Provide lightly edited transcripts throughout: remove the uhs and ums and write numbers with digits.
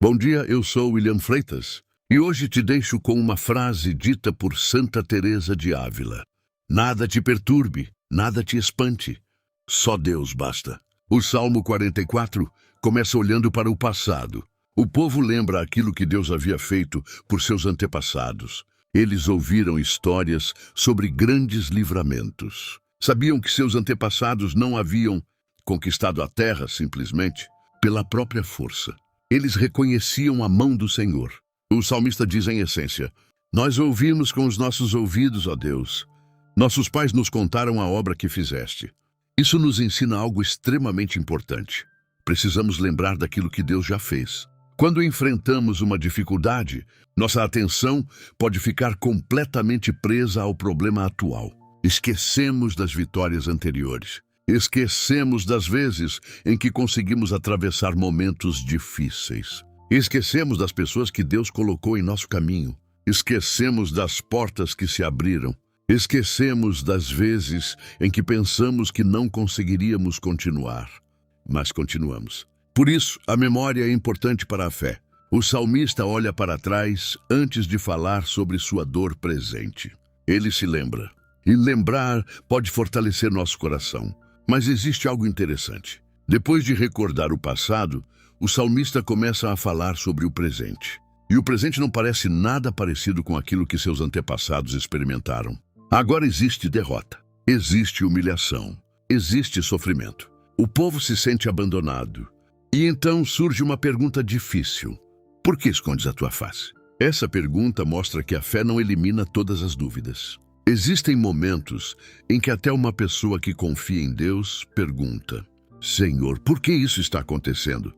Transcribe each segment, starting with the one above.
Bom dia, eu sou William Freitas e hoje te deixo com uma frase dita por Santa Teresa de Ávila. Nada te perturbe, nada te espante, só Deus basta. O Salmo 44 começa olhando para o passado. O povo lembra aquilo que Deus havia feito por seus antepassados. Eles ouviram histórias sobre grandes livramentos. Sabiam que seus antepassados não haviam conquistado a terra simplesmente pela própria força. Eles reconheciam a mão do Senhor. O salmista diz em essência: nós ouvimos com os nossos ouvidos, ó Deus. Nossos pais nos contaram a obra que fizeste. Isso nos ensina algo extremamente importante. Precisamos lembrar daquilo que Deus já fez. Quando enfrentamos uma dificuldade, nossa atenção pode ficar completamente presa ao problema atual. Esquecemos das vitórias anteriores. Esquecemos das vezes em que conseguimos atravessar momentos difíceis. Esquecemos das pessoas que Deus colocou em nosso caminho. Esquecemos das portas que se abriram. Esquecemos das vezes em que pensamos que não conseguiríamos continuar. Mas continuamos. Por isso, a memória é importante para a fé. O salmista olha para trás antes de falar sobre sua dor presente. Ele se lembra. E lembrar pode fortalecer nosso coração. Mas existe algo interessante. Depois de recordar o passado, o salmista começa a falar sobre o presente. E o presente não parece nada parecido com aquilo que seus antepassados experimentaram. Agora existe derrota, existe humilhação, existe sofrimento. O povo se sente abandonado. E então surge uma pergunta difícil. Por que escondes a tua face? Essa pergunta mostra que a fé não elimina todas as dúvidas. Existem momentos em que até uma pessoa que confia em Deus pergunta: Senhor, por que isso está acontecendo?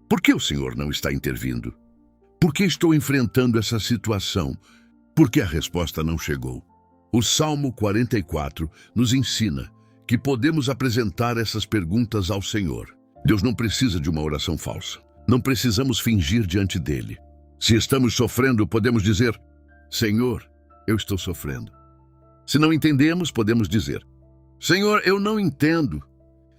Por que o Senhor não está intervindo? Por que estou enfrentando essa situação? Por que a resposta não chegou? O Salmo 44 nos ensina que podemos apresentar essas perguntas ao Senhor. Deus não precisa de uma oração falsa. Não precisamos fingir diante dele. Se estamos sofrendo, podemos dizer: Senhor, eu estou sofrendo. Se não entendemos, podemos dizer: Senhor, eu não entendo.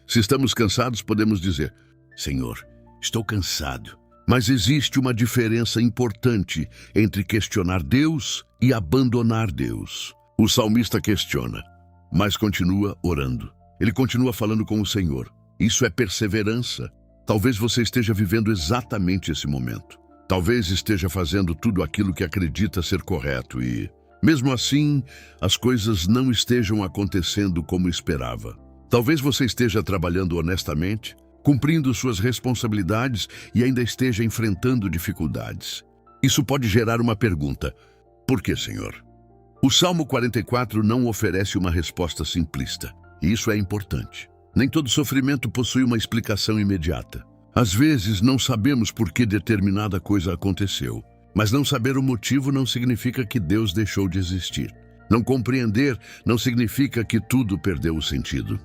Se estamos cansados, podemos dizer: Senhor, estou cansado. Mas existe uma diferença importante entre questionar Deus e abandonar Deus. O salmista questiona, mas continua orando. Ele continua falando com o Senhor. Isso é perseverança. Talvez você esteja vivendo exatamente esse momento. Talvez esteja fazendo tudo aquilo que acredita ser correto e, mesmo assim, as coisas não estejam acontecendo como esperava. Talvez você esteja trabalhando honestamente, cumprindo suas responsabilidades e ainda esteja enfrentando dificuldades. Isso pode gerar uma pergunta: por que, Senhor? O Salmo 44 não oferece uma resposta simplista, e isso é importante. Nem todo sofrimento possui uma explicação imediata. Às vezes não sabemos por que determinada coisa aconteceu. Mas não saber o motivo não significa que Deus deixou de existir. Não compreender não significa que tudo perdeu o sentido.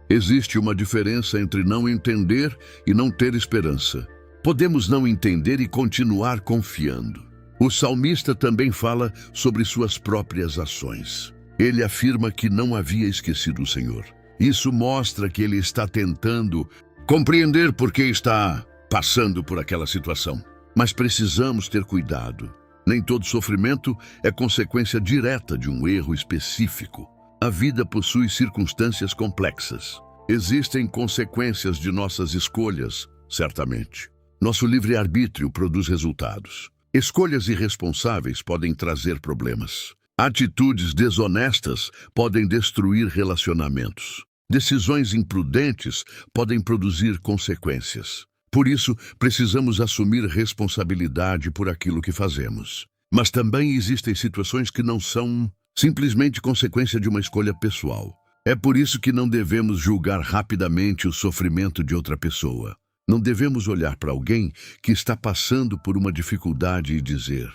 Existe uma diferença entre não entender e não ter esperança. Podemos não entender e continuar confiando. O salmista também fala sobre suas próprias ações. Ele afirma que não havia esquecido o Senhor. Isso mostra que ele está tentando compreender por que está passando por aquela situação. Mas precisamos ter cuidado. Nem todo sofrimento é consequência direta de um erro específico. A vida possui circunstâncias complexas. Existem consequências de nossas escolhas, certamente. Nosso livre-arbítrio produz resultados. Escolhas irresponsáveis podem trazer problemas. Atitudes desonestas podem destruir relacionamentos. Decisões imprudentes podem produzir consequências. Por isso, precisamos assumir responsabilidade por aquilo que fazemos. Mas também existem situações que não são simplesmente consequência de uma escolha pessoal. É por isso que não devemos julgar rapidamente o sofrimento de outra pessoa. Não devemos olhar para alguém que está passando por uma dificuldade e dizer: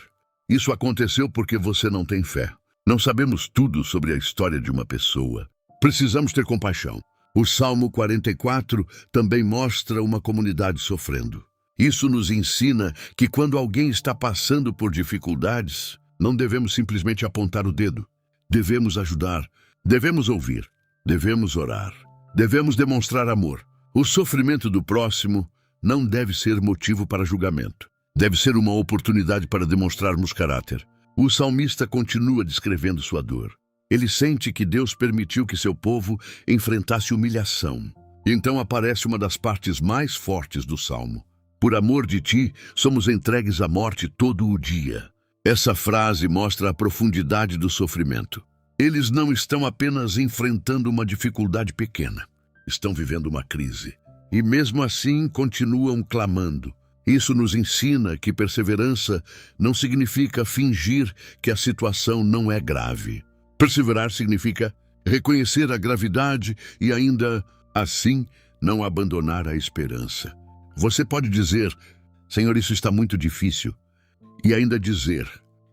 isso aconteceu porque você não tem fé. Não sabemos tudo sobre a história de uma pessoa. Precisamos ter compaixão. O Salmo 44 também mostra uma comunidade sofrendo. Isso nos ensina que quando alguém está passando por dificuldades, não devemos simplesmente apontar o dedo. Devemos ajudar, devemos ouvir, devemos orar, devemos demonstrar amor. O sofrimento do próximo não deve ser motivo para julgamento. Deve ser uma oportunidade para demonstrarmos caráter. O salmista continua descrevendo sua dor. Ele sente que Deus permitiu que seu povo enfrentasse humilhação. Então aparece uma das partes mais fortes do salmo. Por amor de ti, somos entregues à morte todo o dia. Essa frase mostra a profundidade do sofrimento. Eles não estão apenas enfrentando uma dificuldade pequena. Estão vivendo uma crise. E mesmo assim continuam clamando. Isso nos ensina que perseverança não significa fingir que a situação não é grave. Perseverar significa reconhecer a gravidade e ainda assim não abandonar a esperança. Você pode dizer, Senhor, isso está muito difícil, e ainda dizer,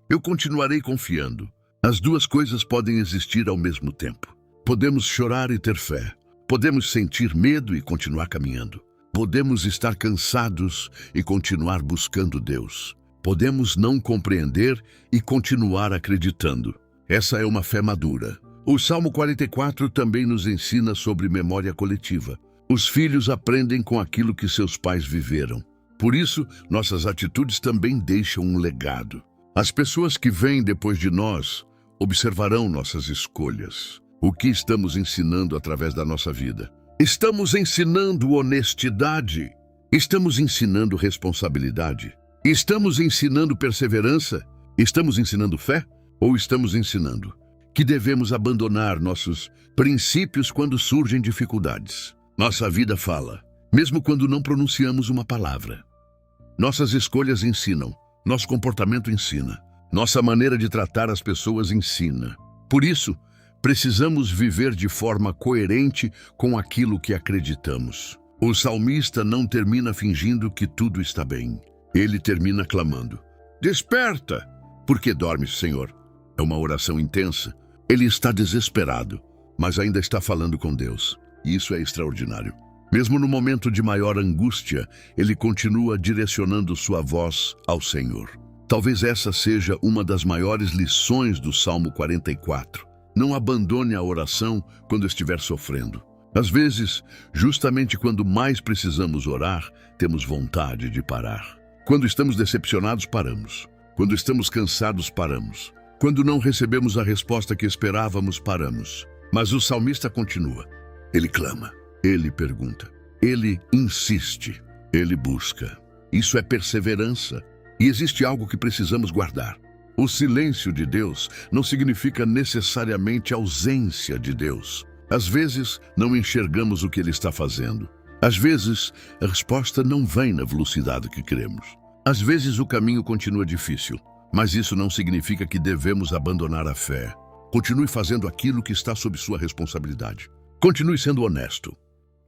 eu continuarei confiando. As duas coisas podem existir ao mesmo tempo. Podemos chorar e ter fé. Podemos sentir medo e continuar caminhando. Podemos estar cansados e continuar buscando Deus. Podemos não compreender e continuar acreditando. Essa é uma fé madura. O Salmo 44 também nos ensina sobre memória coletiva. Os filhos aprendem com aquilo que seus pais viveram. Por isso, nossas atitudes também deixam um legado. As pessoas que vêm depois de nós observarão nossas escolhas. O que estamos ensinando através da nossa vida? Estamos ensinando honestidade? Estamos ensinando responsabilidade? Estamos ensinando perseverança? Estamos ensinando fé? Ou estamos ensinando que devemos abandonar nossos princípios quando surgem dificuldades? Nossa vida fala, mesmo quando não pronunciamos uma palavra. Nossas escolhas ensinam, nosso comportamento ensina, nossa maneira de tratar as pessoas ensina. Por isso, precisamos viver de forma coerente com aquilo que acreditamos. O salmista não termina fingindo que tudo está bem. Ele termina clamando, desperta! Por que dormes, Senhor? É uma oração intensa. Ele está desesperado, mas ainda está falando com Deus. E isso é extraordinário. Mesmo no momento de maior angústia, ele continua direcionando sua voz ao Senhor. Talvez essa seja uma das maiores lições do Salmo 44. Não abandone a oração quando estiver sofrendo. Às vezes, justamente quando mais precisamos orar, temos vontade de parar. Quando estamos decepcionados, paramos. Quando estamos cansados, paramos. Quando não recebemos a resposta que esperávamos, paramos. Mas o salmista continua. Ele clama, ele pergunta, ele insiste, ele busca. Isso é perseverança. E existe algo que precisamos guardar. O silêncio de Deus não significa necessariamente ausência de Deus. Às vezes, não enxergamos o que Ele está fazendo. Às vezes, a resposta não vem na velocidade que queremos. Às vezes, o caminho continua difícil. Mas isso não significa que devemos abandonar a fé. Continue fazendo aquilo que está sob sua responsabilidade. Continue sendo honesto.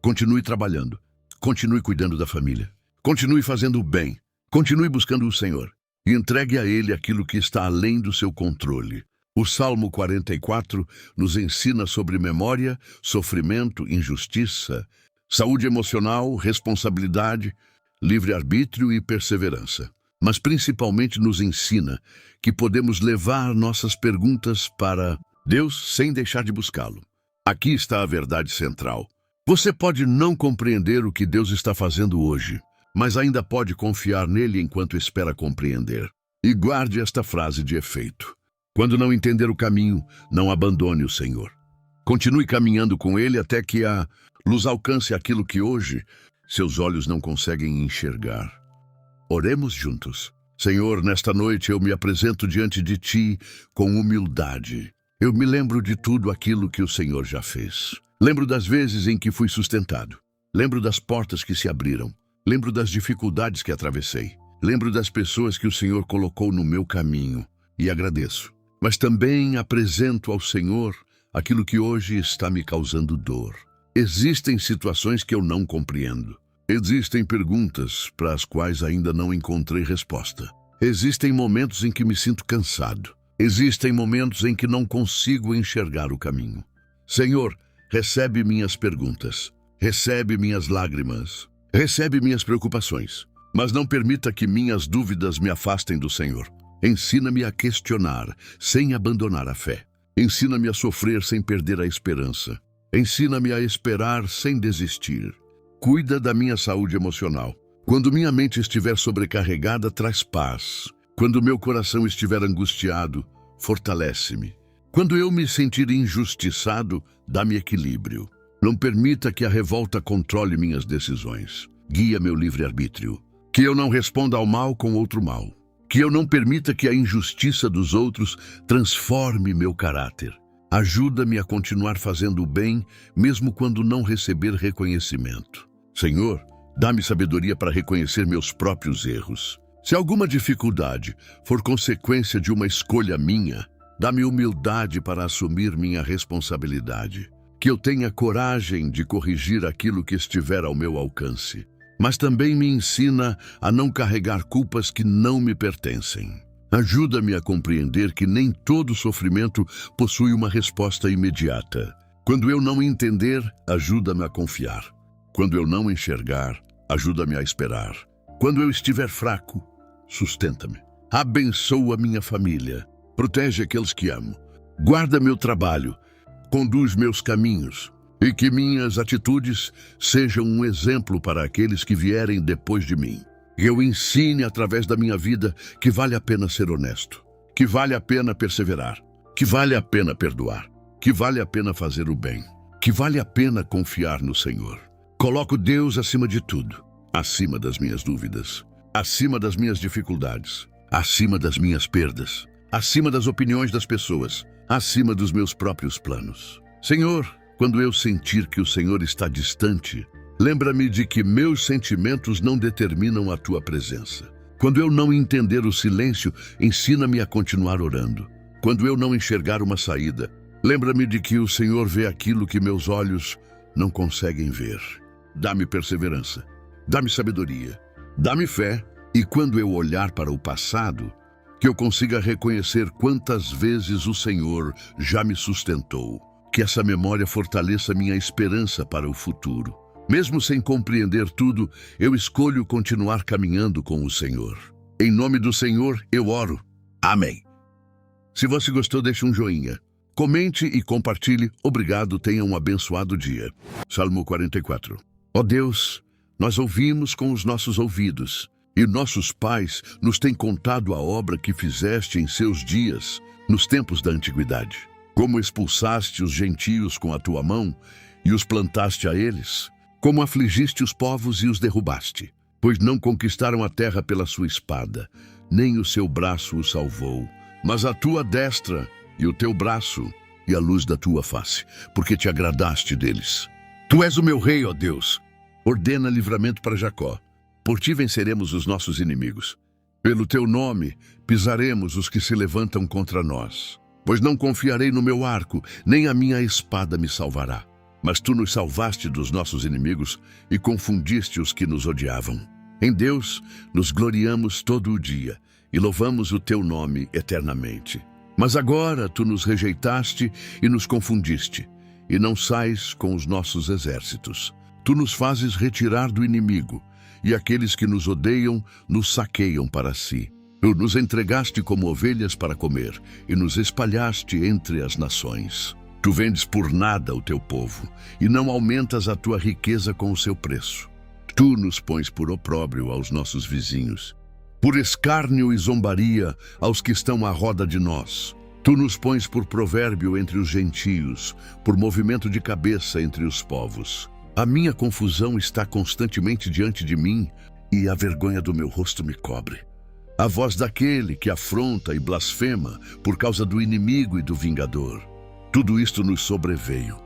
Continue trabalhando. Continue cuidando da família. Continue fazendo o bem. Continue buscando o Senhor. E entregue a Ele aquilo que está além do seu controle. O Salmo 44 nos ensina sobre memória, sofrimento, injustiça, saúde emocional, responsabilidade, livre-arbítrio e perseverança. Mas principalmente nos ensina que podemos levar nossas perguntas para Deus sem deixar de buscá-lo. Aqui está a verdade central. Você pode não compreender o que Deus está fazendo hoje, mas ainda pode confiar nele enquanto espera compreender. E guarde esta frase de efeito. Quando não entender o caminho, não abandone o Senhor. Continue caminhando com Ele até que a luz alcance aquilo que hoje seus olhos não conseguem enxergar. Oremos juntos. Senhor, nesta noite eu me apresento diante de Ti com humildade. Eu me lembro de tudo aquilo que o Senhor já fez. Lembro das vezes em que fui sustentado. Lembro das portas que se abriram. Lembro das dificuldades que atravessei. Lembro das pessoas que o Senhor colocou no meu caminho e agradeço. Mas também apresento ao Senhor aquilo que hoje está me causando dor. Existem situações que eu não compreendo. Existem perguntas para as quais ainda não encontrei resposta. Existem momentos em que me sinto cansado. Existem momentos em que não consigo enxergar o caminho. Senhor, recebe minhas perguntas. Recebe minhas lágrimas. Recebe minhas preocupações. Mas não permita que minhas dúvidas me afastem do Senhor. Ensina-me a questionar, sem abandonar a fé. Ensina-me a sofrer sem perder a esperança. Ensina-me a esperar sem desistir. Cuida da minha saúde emocional. Quando minha mente estiver sobrecarregada, traz paz. Quando meu coração estiver angustiado, fortalece-me. Quando eu me sentir injustiçado, dá-me equilíbrio. Não permita que a revolta controle minhas decisões. Guia meu livre-arbítrio. Que eu não responda ao mal com outro mal. Que eu não permita que a injustiça dos outros transforme meu caráter. Ajuda-me a continuar fazendo o bem, mesmo quando não receber reconhecimento. Senhor, dá-me sabedoria para reconhecer meus próprios erros. Se alguma dificuldade for consequência de uma escolha minha, dá-me humildade para assumir minha responsabilidade. Que eu tenha coragem de corrigir aquilo que estiver ao meu alcance. Mas também me ensina a não carregar culpas que não me pertencem. Ajuda-me a compreender que nem todo sofrimento possui uma resposta imediata. Quando eu não entender, ajuda-me a confiar. Quando eu não enxergar, ajuda-me a esperar. Quando eu estiver fraco, sustenta-me. Abençoa minha família. Protege aqueles que amo. Guarda meu trabalho. Conduz meus caminhos. E que minhas atitudes sejam um exemplo para aqueles que vierem depois de mim. Eu ensine através da minha vida que vale a pena ser honesto, que vale a pena perseverar, que vale a pena perdoar, que vale a pena fazer o bem, que vale a pena confiar no Senhor. Coloco Deus acima de tudo, acima das minhas dúvidas, acima das minhas dificuldades, acima das minhas perdas, acima das opiniões das pessoas, acima dos meus próprios planos. Senhor, quando eu sentir que o Senhor está distante, lembra-me de que meus sentimentos não determinam a tua presença. Quando eu não entender o silêncio, ensina-me a continuar orando. Quando eu não enxergar uma saída, lembra-me de que o Senhor vê aquilo que meus olhos não conseguem ver. Dá-me perseverança, dá-me sabedoria, dá-me fé, e quando eu olhar para o passado, que eu consiga reconhecer quantas vezes o Senhor já me sustentou. Que essa memória fortaleça minha esperança para o futuro. Mesmo sem compreender tudo, eu escolho continuar caminhando com o Senhor. Em nome do Senhor, eu oro. Amém. Se você gostou, deixe um joinha. Comente e compartilhe. Obrigado, tenha um abençoado dia. Salmo 44. Ó Deus, nós ouvimos com os nossos ouvidos, e nossos pais nos têm contado a obra que fizeste em seus dias, nos tempos da antiguidade. Como expulsaste os gentios com a tua mão e os plantaste a eles, como afligiste os povos e os derrubaste, pois não conquistaram a terra pela sua espada, nem o seu braço os salvou, mas a tua destra e o teu braço e a luz da tua face, porque te agradaste deles. Tu és o meu rei, ó Deus. Ordena livramento para Jacó. Por ti venceremos os nossos inimigos. Pelo teu nome pisaremos os que se levantam contra nós. Pois não confiarei no meu arco, nem a minha espada me salvará. Mas tu nos salvaste dos nossos inimigos e confundiste os que nos odiavam. Em Deus nos gloriamos todo o dia e louvamos o teu nome eternamente. Mas agora tu nos rejeitaste e nos confundiste, e não sais com os nossos exércitos. Tu nos fazes retirar do inimigo, e aqueles que nos odeiam nos saqueiam para si. Tu nos entregaste como ovelhas para comer, e nos espalhaste entre as nações. Tu vendes por nada o teu povo, e não aumentas a tua riqueza com o seu preço. Tu nos pões por opróbrio aos nossos vizinhos, por escárnio e zombaria aos que estão à roda de nós. Tu nos pões por provérbio entre os gentios, por movimento de cabeça entre os povos. A minha confusão está constantemente diante de mim, e a vergonha do meu rosto me cobre. A voz daquele que afronta e blasfema por causa do inimigo e do vingador. Tudo isto nos sobreveio.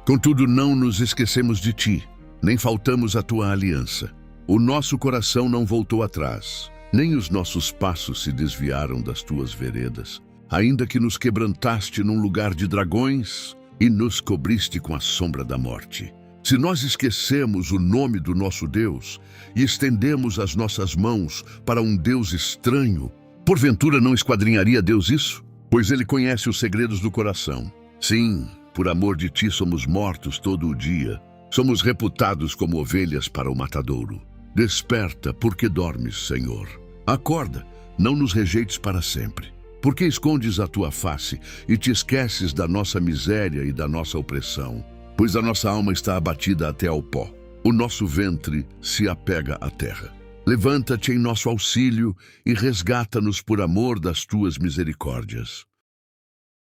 Contudo, não nos esquecemos de ti, nem faltamos à tua aliança. O nosso coração não voltou atrás, nem os nossos passos se desviaram das tuas veredas. Ainda que nos quebrantaste num lugar de dragões e nos cobriste com a sombra da morte. Se nós esquecemos o nome do nosso Deus e estendemos as nossas mãos para um Deus estranho, porventura não esquadrinharia Deus isso? Pois Ele conhece os segredos do coração. Sim, por amor de ti somos mortos todo o dia. Somos reputados como ovelhas para o matadouro. Desperta, porque dormes, Senhor. Acorda, não nos rejeites para sempre. Por que escondes a tua face e te esqueces da nossa miséria e da nossa opressão? Pois a nossa alma está abatida até ao pó. O nosso ventre se apega à terra. Levanta-te em nosso auxílio e resgata-nos por amor das tuas misericórdias.